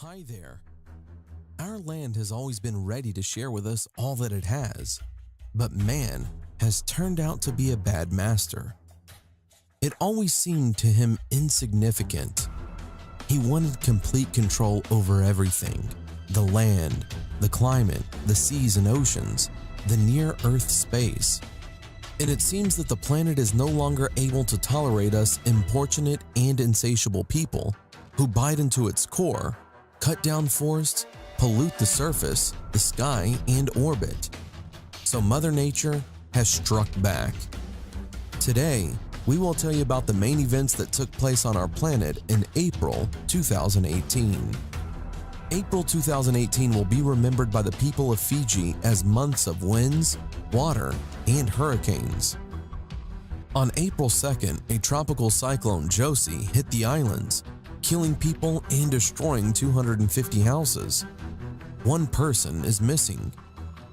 Hi there. Our land has always been ready to share with us all that it has, but man has turned out to be a bad master. It always seemed to him insignificant. He wanted complete control over everything: the land, the climate, the seas and oceans, the near-Earth space. And it seems that the planet is no longer able to tolerate us importunate and insatiable people who bite into its core, cut down forests, pollute the surface, the sky, and orbit. So Mother Nature has struck back. Today, we will tell you about the main events that took place on our planet in April 2018. April 2018 will be remembered by the people of Fiji as months of winds, water, and hurricanes. On April 2nd, a tropical cyclone Josie hit the islands, killing people and destroying 250 houses. One person is missing.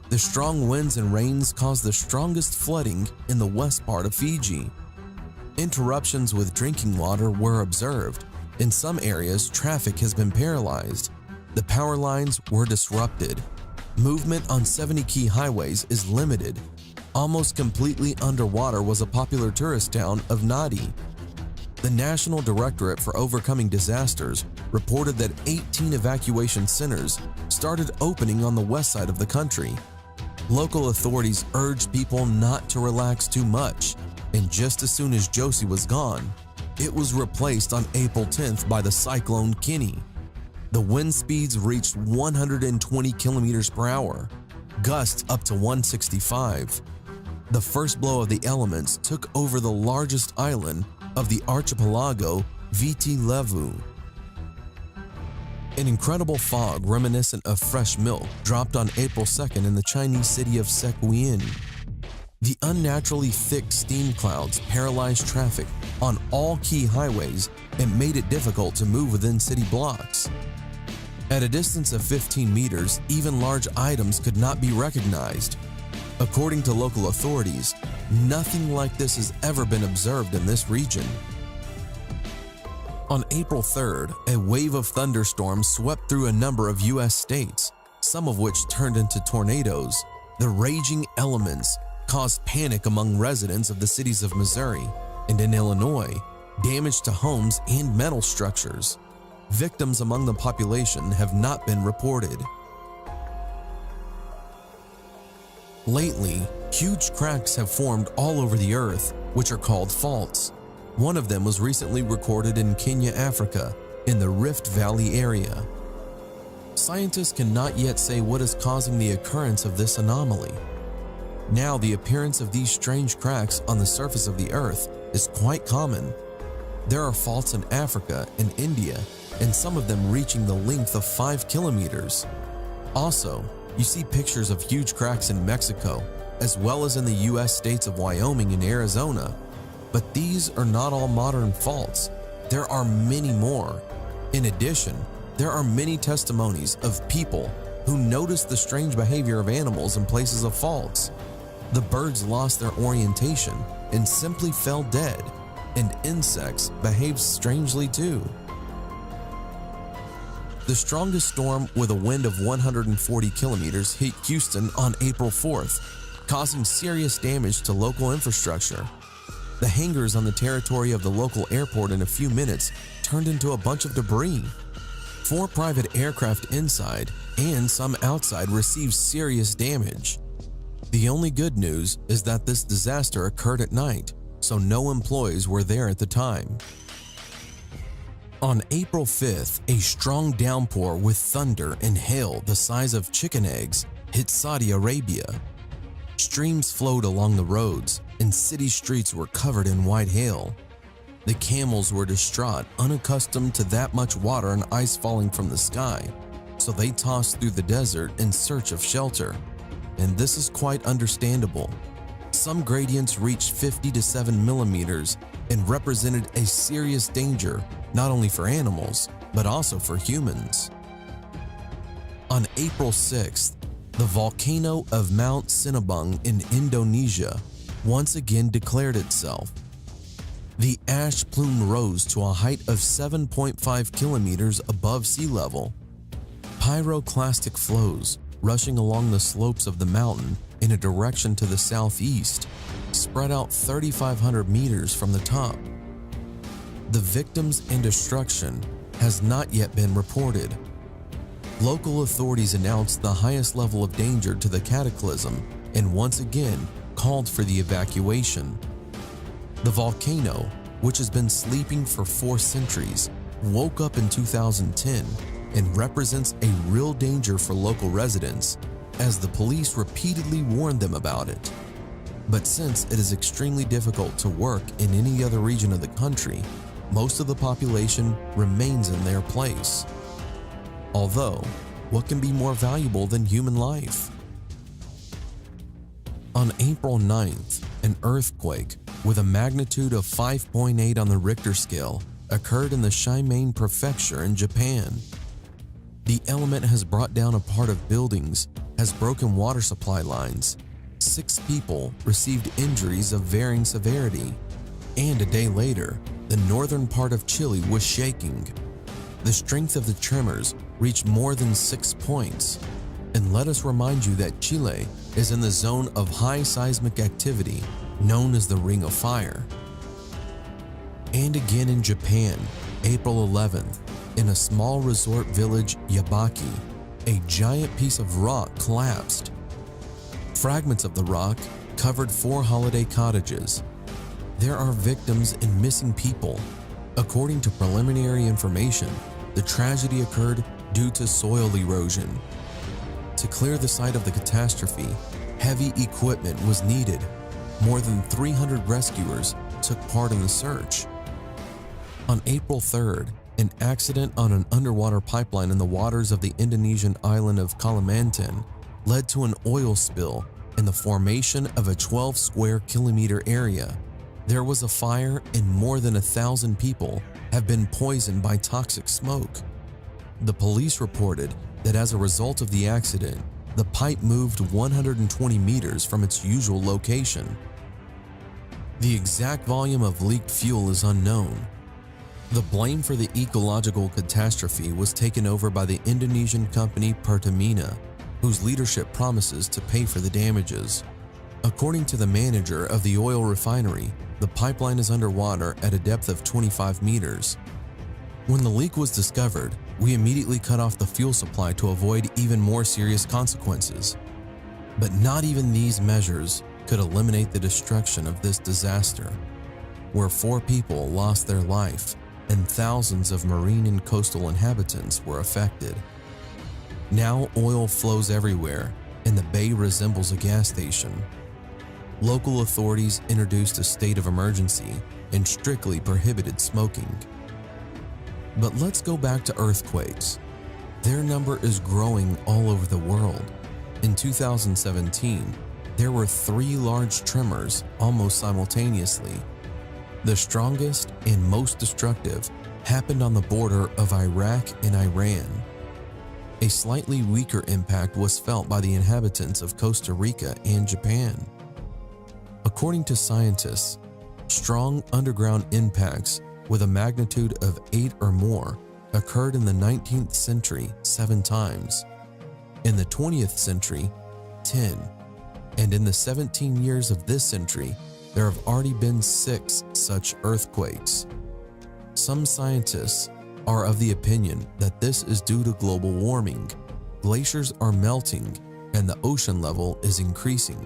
The strong winds and rains caused the strongest flooding in the west part of Fiji. Interruptions with drinking water were observed. In some areas, traffic has been paralyzed. The power lines were disrupted. Movement on 70 key highways is limited. Almost completely underwater was a popular tourist town of Nadi. The National Directorate for Overcoming Disasters reported that 18 evacuation centers started opening on the west side of the country. Local authorities urged people not to relax too much, and just as soon as Josie was gone, it was replaced on April 10th by the cyclone Kenny. The wind speeds reached 120 kilometers per hour, gusts up to 165. The first blow of the elements took over the largest island of the archipelago, Viti Levu. An incredible fog reminiscent of fresh milk dropped on April 2nd in the Chinese city of Sequien. The unnaturally thick steam clouds paralyzed traffic on all key highways and made it difficult to move within city blocks. At a distance of 15 meters, even large items could not be recognized. According to local authorities, nothing like this has ever been observed in this region. On April 3rd, a wave of thunderstorms swept through a number of U.S. states, some of which turned into tornadoes. The raging elements caused panic among residents of the cities of Missouri and in Illinois, damage to homes and metal structures. Victims among the population have not been reported. Lately, huge cracks have formed all over the earth, which are called faults. One of them was recently recorded in Kenya, Africa, in the Rift Valley area. Scientists cannot yet say what is causing the occurrence of this anomaly. Now, the appearance of these strange cracks on the surface of the earth is quite common. There are faults in Africa and India, and some of them reaching the length of 5 kilometers. Also, you see pictures of huge cracks in Mexico, as well as in the U.S. states of Wyoming and Arizona. But these are not all modern faults. There are many more. In addition, there are many testimonies of people who noticed the strange behavior of animals in places of faults. The birds lost their orientation and simply fell dead, and insects behaved strangely too. The strongest storm with a wind of 140 kilometers hit Houston on April 4th, causing serious damage to local infrastructure. The hangars on the territory of the local airport in a few minutes turned into a bunch of debris. 4 private aircraft inside and some outside received serious damage. The only good news is that this disaster occurred at night, so no employees were there at the time. On April 5th, a strong downpour with thunder and hail the size of chicken eggs hit Saudi Arabia. Streams flowed along the roads, and city streets were covered in white hail. The camels were distraught, unaccustomed to that much water and ice falling from the sky, so they tossed through the desert in search of shelter. And this is quite understandable. Some gradients reached 50 to 7 millimeters and represented a serious danger not only for animals, but also for humans. On April 6th, the volcano of Mount Sinabung in Indonesia once again declared itself. The ash plume rose to a height of 7.5 kilometers above sea level Pyroclastic flows rushing along the slopes of the mountain in a direction to the southeast, spread out 3,500 meters from the top. The victims and destruction has not yet been reported. Local authorities announced the highest level of danger to the cataclysm and once again called for the evacuation. The volcano, which has been sleeping for 4 centuries, woke up in 2010 and represents a real danger for local residents, as the police repeatedly warned them about it. But since it is extremely difficult to work in any other region of the country, most of the population remains in their place. Although, what can be more valuable than human life? On April 9th, an earthquake with a magnitude of 5.8 on the Richter scale occurred in the Shimane Prefecture in Japan. The element has brought down a part of buildings, has broken water supply lines. 6 people received injuries of varying severity, and a day later, the northern part of Chile was shaking. The strength of the tremors reached more than 6 points. And let us remind you that Chile is in the zone of high seismic activity, known as the Ring of Fire. And again in Japan, April 11th, in a small resort village, Yabaki, a giant piece of rock collapsed. Fragments of the rock covered 4 holiday cottages. There are victims and missing people. According to preliminary information, the tragedy occurred due to soil erosion. To clear the site of the catastrophe, heavy equipment was needed. More than 300 rescuers took part in the search. On April 3rd, an accident on an underwater pipeline in the waters of the Indonesian island of Kalimantan led to an oil spill in the formation of a 12 square kilometer area. There was a fire and more than 1,000 people have been poisoned by toxic smoke. The police reported that as a result of the accident, the pipe moved 120 meters from its usual location. The exact volume of leaked fuel is unknown. The blame for the ecological catastrophe was taken over by the Indonesian company Pertamina, whose leadership promises to pay for the damages. According to the manager of the oil refinery, the pipeline is underwater at a depth of 25 meters. When the leak was discovered, we immediately cut off the fuel supply to avoid even more serious consequences. But not even these measures could eliminate the destruction of this disaster, where 4 people lost their life and thousands of marine and coastal inhabitants were affected. Now oil flows everywhere, and the bay resembles a gas station. Local authorities introduced a state of emergency and strictly prohibited smoking. But let's go back to earthquakes. Their number is growing all over the world. In 2017, there were 3 large tremors almost simultaneously. The strongest and most destructive happened on the border of Iraq and Iran. A slightly weaker impact was felt by the inhabitants of Costa Rica and Japan. According to scientists, strong underground impacts with a magnitude of 8 or more occurred in the 19th century 7 times, in the 20th century 10, and in the 17 years of this century, there have already been 6 such earthquakes. Some scientists are of the opinion that this is due to global warming. Glaciers are melting and the ocean level is increasing.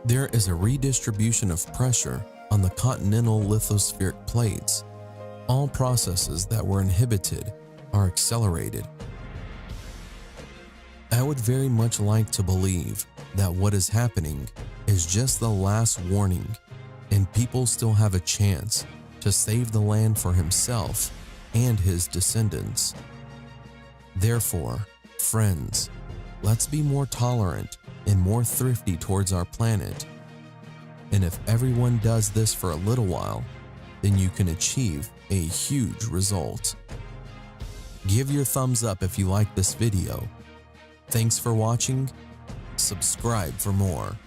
There is a redistribution of pressure on the continental lithospheric plates. All processes that were inhibited are accelerated. I would very much like to believe that what is happening is just the last warning, and people still have a chance to save the land for himself and his descendants. Therefore, friends, let's be more tolerant and more thrifty towards our planet. And if everyone does this for a little while, then you can achieve a huge result. Give your thumbs up if you like this video. Thanks for watching. Subscribe for more.